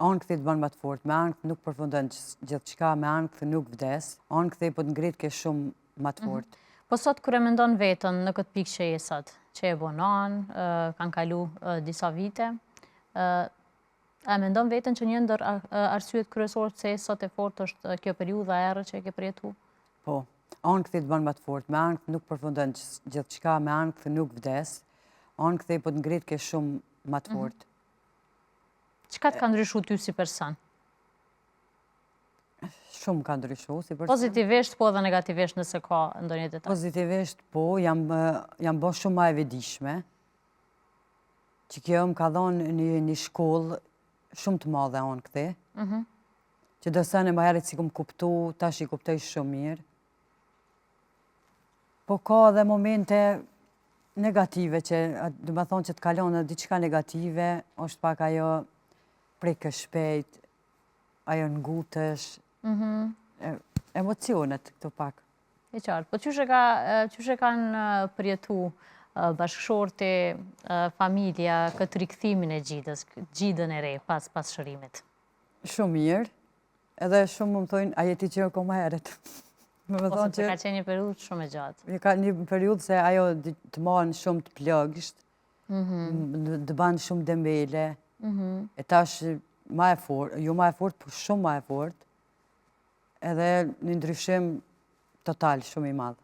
Ankthi të bën më të fortë, me ankth nuk përfundon gjithçka, me ankth nuk vdes. Ankthi po të ngrit ke shumë më të fortë. Po sot kur e mendon veten në këtë pikë që je sot, që e bonon, kanë kalu disa vite, a mendon veten që një ndër arsyet kryesore pse sot e fortë është kjo periudha e errët që e ke përjetuar? Po, ankthi të bën më të fortë, me ankth nuk përfundon gjithçka, me ankth nuk vdes. Ankthi po të ngrit ke shumë më të fortë. Çka të ka ndryshuar ty si person? Shumë ka ndryshuar si person. Pozitivisht, po edhe negativisht nëse ka ndonjë detaj. Pozitivisht, po, jam bërë shumë më e vetëdijshme, që kjo më ka dhënë një shkollë shumë të madhe ankthi, që do thënë më herët si kom kuptu, tash i kuptoj shumë mirë. Po ka edhe momente negative që, do të thonë që të kalon në diçka negative, është pak ajo prekë shpejt, ajo ngutësh, emocionet këtu pak. E qartë, po qyshe kanë përjetu bashkëshorti, familja, këtë rikthimin e gjidës, gjidën e re pas shërimit? Shumë mirë, edhe shumë më thojnë, a jeti që ko më heret. Ose të ka qenë një periudhë shumë e gjatë. Ka një periudhë se ajo të marën shumë të plëgsht, të banë shumë dembele, e tash ma e fort, jo ma e fort, po shumë ma e fort, edhe një ndryshim total shumë i madhë.